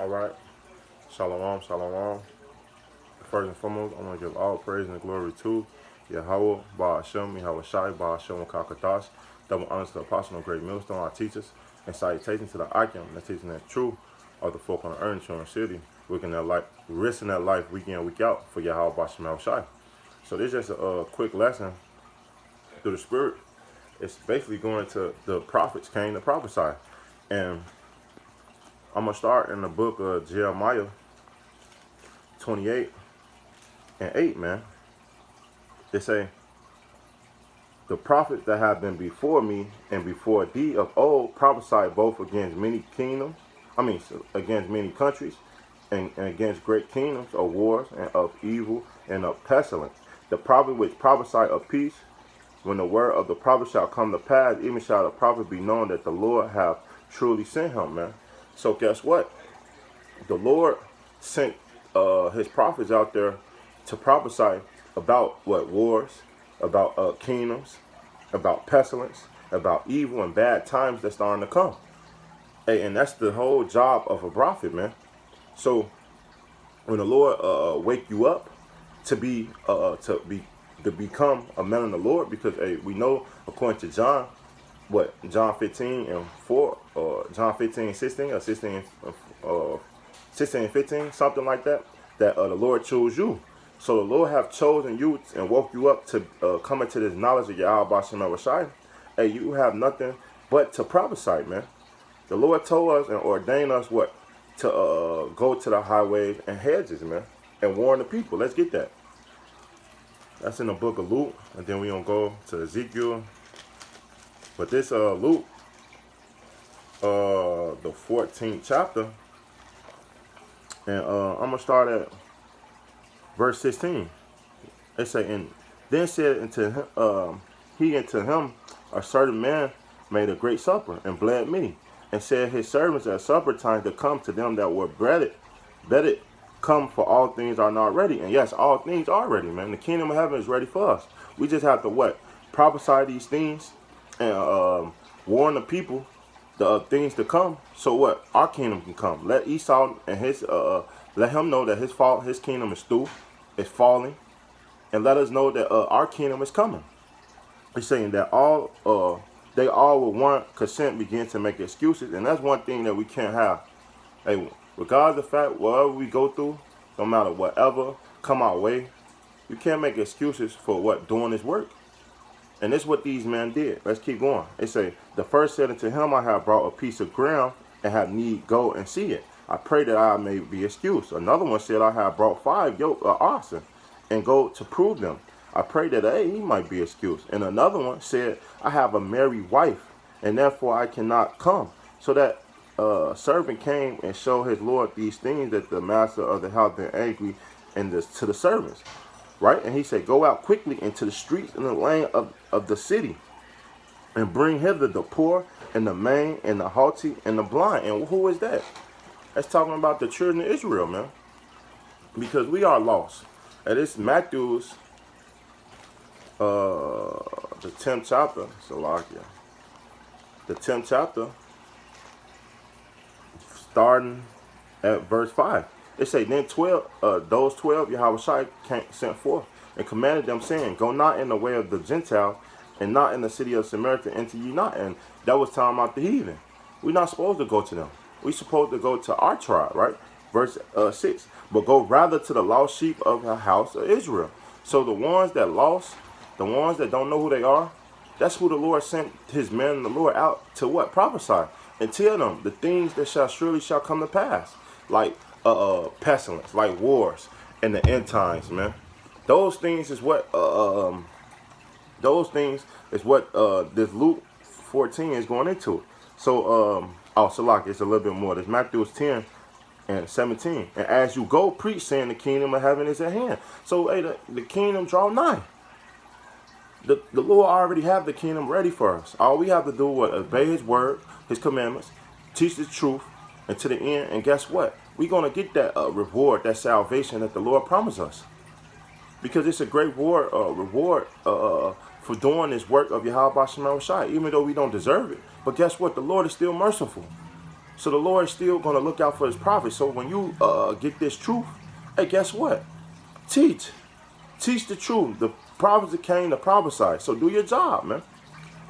All right. Shalom, shalom. First and foremost, I want to give all praise and glory to Yahweh, Ba'ashem, Yahweh Shai, Ba'ashem, Kakadash. Double honors to the apostle and great millstone, our teachers, and salutations to the icon that's teaching that truth of the folk on the earth in City. Risking their life week in, week out for Yahweh, Ba'ashem, Yahweh Shai. So this is just a quick lesson through the Spirit. It's basically going to the prophets came to prophesy. And I'm going to start in the book of Jeremiah 28:8, man. They say, the prophets that have been before me and before thee of old prophesied both against many kingdoms, against many countries, and against great kingdoms of wars and of evil and of pestilence. The prophet which prophesied of peace, when the word of the prophet shall come to pass, even shall the prophet be known that the Lord have truly sent him, man. So guess what? The Lord sent his prophets out there to prophesy about what? Wars, about kingdoms, about pestilence, about evil and bad times that's starting to come. Hey, and that's the whole job of a prophet, man. So when the Lord wake you up to become a man of the Lord, because hey, we know according to John, John 15:4, or John 15:16, or 16 and 15, something like that, that the Lord chose you. So the Lord have chosen you and woke you up to come into this knowledge of Yahweh Ba'ashem Yahweh Shai. Hey, you have nothing but to prophesy, man. The Lord told us and ordained us what? To go to the highways and hedges, man, and warn the people. Let's get that. That's in the book of Luke, and then we're going to go to Ezekiel. But this Luke, the 14th chapter, and I'm going to start at verse 16. They say, and then said he unto him, a certain man made a great supper, and bled many, and said his servants at supper time to come to them that were bedded, come, for all things are not ready. And yes, all things are ready, man. The kingdom of heaven is ready for us. We just have to what? Prophesy these things and warn the people the things to come. So what? Our kingdom can come. Let Esau and his let him know that his kingdom is through, is falling, and let us know that our kingdom is coming. He's saying that they all with one consent begin to make excuses, and that's one thing that we can't have. Hey, regardless of the fact, whatever we go through, no matter whatever come our way, you can't make excuses for what? Doing this work. And this is what these men did. Let's keep going. They say, the first said unto him, I have brought a piece of ground and have need go and see it. I pray that I may be excused. Another one said, I have brought 5 yoke of oxen and go to prove them. I pray that he might be excused. And another one said, I have a married wife, and therefore I cannot come. So that servant came and showed his Lord these things, that the master of the house been angry to the servants. Right? And he said, go out quickly into the streets and the lane of the city, and bring hither the poor and the maimed and the haughty and the blind. And who is that? That's talking about the children of Israel, man. Because we are lost. And it's Matthew's, the 10th chapter, Salakia. The 10th chapter, starting at verse 5. It say, then those 12 Yahweh Shai sent forth and commanded them, saying, go not in the way of the Gentiles, and not in the city of Samaria, enter ye not. And that was talking about the heathen. We're not supposed to go to them. We're supposed to go to our tribe, right? Verse 6. But go rather to the lost sheep of the house of Israel. So the ones that lost, the ones that don't know who they are, that's who the Lord sent his men, the Lord, out to what? Prophesy. And tell them the things that surely shall come to pass. Like pestilence, like wars, and the end times, man. Those things is what this Luke 14 is going into. So Salak, it's a little bit more. There's Matthew 10 and 17. And as you go, preach, saying the kingdom of heaven is at hand. So hey, the kingdom draw nigh. The Lord already have the kingdom ready for us. All we have to do is obey his word, his commandments, teach the truth, and to the end. And guess what? We're going to get that reward, that salvation that the Lord promised us. Because it's a great reward for doing this work of Yahweh Ba'ashem Yahweh Shai, even though we don't deserve it. But guess what? The Lord is still merciful. So the Lord is still going to look out for his prophets. So when you get this truth, hey, guess what? Teach. Teach the truth. The prophets that came to prophesy. So do your job, man.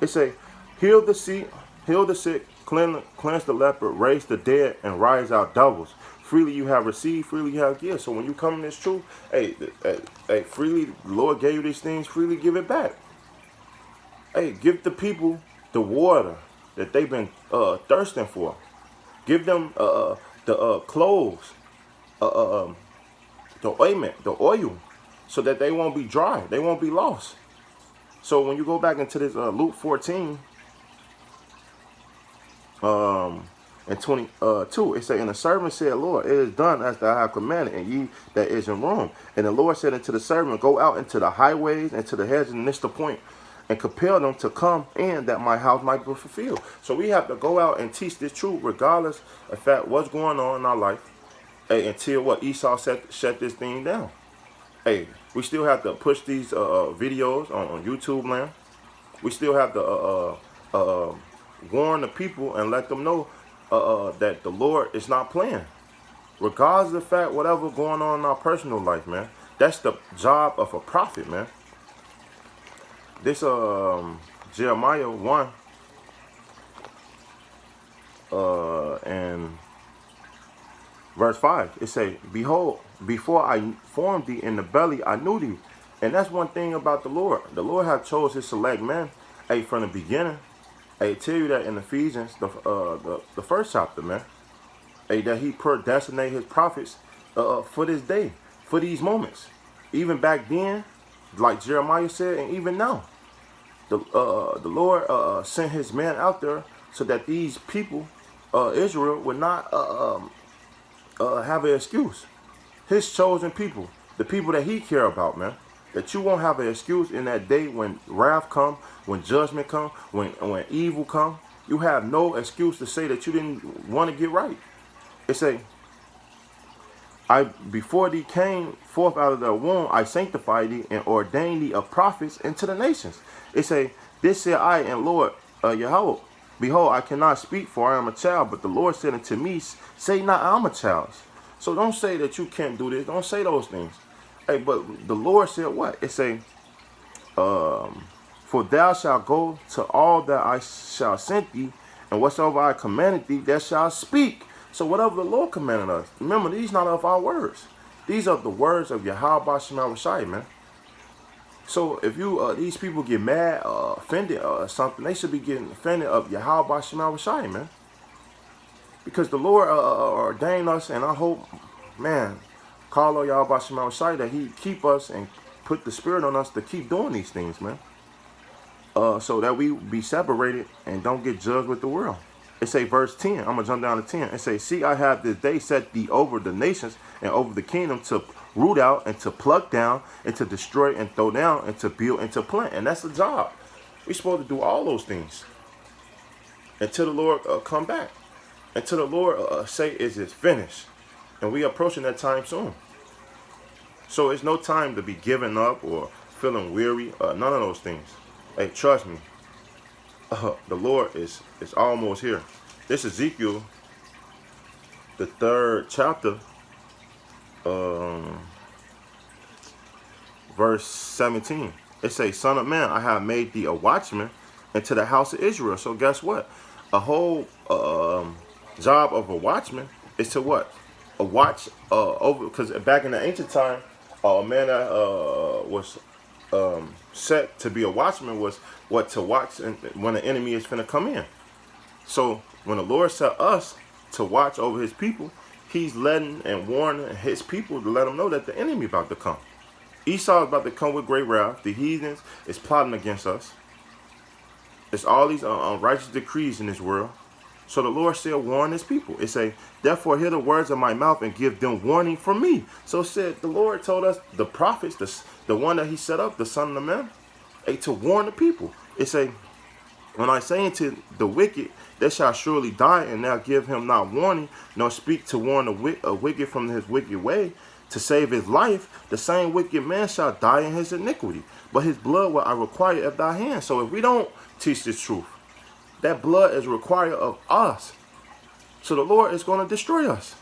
It say, heal the sick, cleanse the leper, raise the dead, and rise out devils. Freely you have received, freely you have given. So when you come in this truth, hey, freely the Lord gave you these things, freely give it back. Hey, give the people the water that they've been thirsting for. Give them the clothes, the ointment, the oil, so that they won't be dry, they won't be lost. So when you go back into this Luke 14, and 22, it says, and the servant said, Lord, it is done as thou hast commanded, and ye that is in Rome. And the Lord said unto the servant, go out into the highways and to the hedges and this the point, and compel them to come in, that my house might be fulfilled. So we have to go out and teach this truth, regardless of fact what's going on in our life. Hey, until what Esau shut this thing down. Hey, we still have to push these videos on YouTube, man. We still have to warn the people and let them know that the Lord is not playing. Regardless of the fact, whatever going on in our personal life, man. That's the job of a prophet, man. This Jeremiah 1 and verse 5, it say, behold, before I formed thee in the belly, I knew thee. And that's one thing about the Lord. The Lord have chose his select man, hey, from the beginning. Hey, tell you that in Ephesians, the first chapter, man. Hey, that he predestinate his prophets for this day, for these moments. Even back then, like Jeremiah said, and even now, the Lord sent his man out there so that these people, Israel, would not have an excuse. His chosen people, the people that he care about, man. That you won't have an excuse in that day when wrath come, when judgment come, when evil come. You have no excuse to say that you didn't want to get right. It say, before thee came forth out of the womb, I sanctified thee and ordained thee a prophet into the nations. It say, this said I and Lord Yahweh, behold, I cannot speak, for I am a child, but the Lord said unto me, say not I'm a child. So don't say that you can't do this. Don't say those things. Hey, but the Lord said what? It say, for thou shalt go to all that I shall send thee, and whatsoever I commanded thee, thou shalt speak. So whatever the Lord commanded us, remember, these not of our words. These are the words of Yahweh Bashim Rashai, man. So if you these people get mad, offended, or something, they should be getting offended of Yahweh Bashim Rashai, man. Because the Lord ordained us, and I hope, man, Carlo Yahweh Bashim Rashai, that he keep us and put the spirit on us to keep doing these things, man. So that we be separated and don't get judged with the world. It say verse 10. I'm going to jump down to 10. It say, see, I have this day set thee over the nations and over the kingdom to root out and to pluck down and to destroy and throw down and to build and to plant. And that's the job. We're supposed to do all those things until the Lord come back. Until the Lord say, is it finished? And we approaching that time soon. So it's no time to be giving up or feeling weary. None of those things. Hey, trust me. The Lord is almost here. This Ezekiel, the 3rd chapter, verse 17. It says, son of man, I have made thee a watchman into the house of Israel. So guess what? A whole job of a watchman is to what? A watch over, because back in the ancient time, a man that was set to be a watchman was what? To watch when the enemy is finna come in. So when the Lord set us to watch over his people, he's letting and warning his people to let them know that the enemy about to come. Esau is about to come with great wrath. The heathens is plotting against us. It's all these unrighteous decrees in this world. So the Lord said, warn his people. It say, therefore hear the words of my mouth and give them warning from me. So it said, the Lord told us, the prophets, the one that he set up, the son of the man, to warn the people. It say, when I say unto the wicked, they shall surely die, and now give him not warning, nor speak to warn a wicked from his wicked way, to save his life, the same wicked man shall die in his iniquity. But his blood will I require of thy hand. So if we don't teach this truth, that blood is required of us. So the Lord is going to destroy us.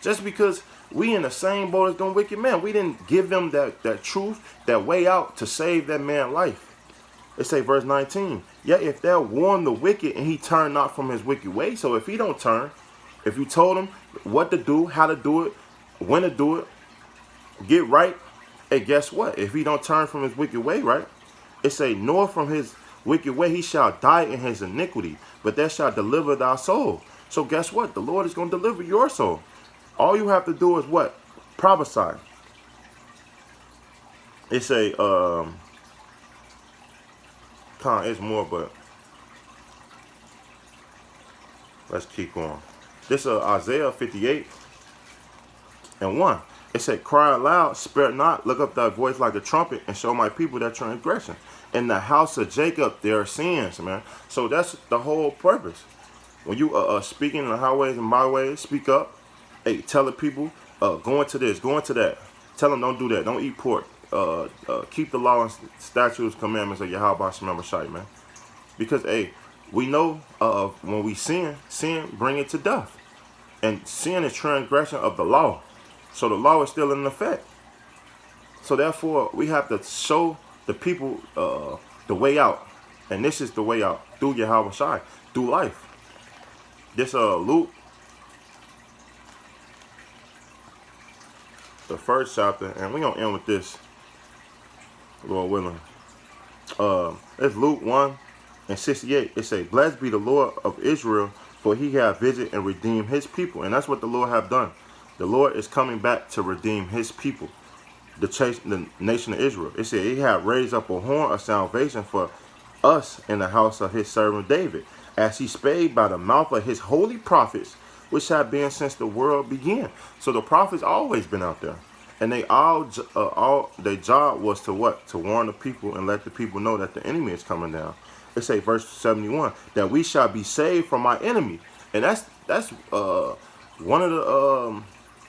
Just because we in the same boat as them wicked men. We didn't give them that truth, that way out to save that man's life. It say verse 19, yet if thou warn the wicked and he turn not from his wicked way. So if he don't turn, if you told him what to do, how to do it, when to do it, get right, and guess what? If he don't turn from his wicked way, right? It say, nor from his wicked way he shall die in his iniquity, but that shall deliver thy soul. So guess what? The Lord is going to deliver your soul. All you have to do is what? Prophesy. It say, it's more, but let's keep going. This is Isaiah 58:1. It said, cry aloud, spare not, look up thy voice like a trumpet, and show my people their transgression. In the house of Jacob, their sins, man. So that's the whole purpose. When you speaking in the highways and byways, speak up. Hey, tell the people, go into this, go into that. Tell them don't do that, don't eat pork. Keep the law and statutes, commandments of Yahweh Shemem Shai, man. Because, hey, we know when we sin bring it to death. And sin is transgression of the law. So the law is still in effect. So therefore, we have to show the people the way out. And this is the way out. Through Yahweh Shai. Through life. This Luke, the 1st chapter. And we're going to end with this, Lord willing. It's Luke 1:68. It say, blessed be the Lord of Israel, for he hath visited and redeemed his people. And that's what the Lord have done. The Lord is coming back to redeem his people, the nation of Israel. It said he hath raised up a horn of salvation for us in the house of his servant David, as he spake by the mouth of his holy prophets, which have been since the world began. So the prophets always been out there. And they all their job was to what? To warn the people and let the people know that the enemy is coming down. It say verse 71 that we shall be saved from our enemy, and that's one of the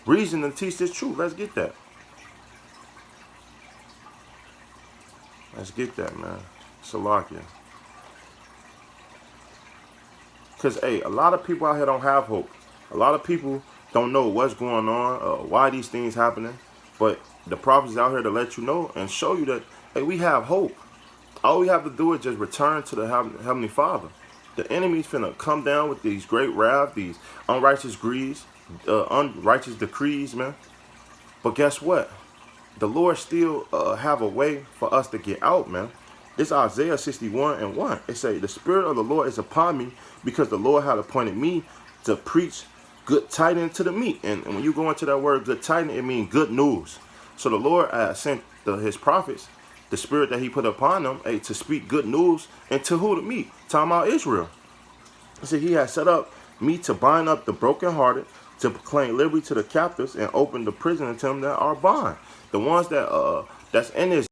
reasons to teach this truth. Let's get that. Let's get that, man. Salakia. Because hey, a lot of people out here don't have hope. A lot of people don't know what's going on, why these things happening. But the prophets out here to let you know and show you that, hey, we have hope. All we have to do is just return to the Heavenly Father. The enemy's finna come down with these great wrath, these unrighteous decrees, man. But guess what? The Lord still have a way for us to get out, man. It's Isaiah 61:1. It say, the Spirit of the Lord is upon me, because the Lord had appointed me to preach good tidings to the meek. And when you go into that word good tidings, it means good news. So the Lord sent his prophets, the Spirit that he put upon them, to speak good news, and to who? The meek. Talking about Israel. He said he has set up me to bind up the brokenhearted, to proclaim liberty to the captives, and open the prison to them that are bound. The ones that that's in this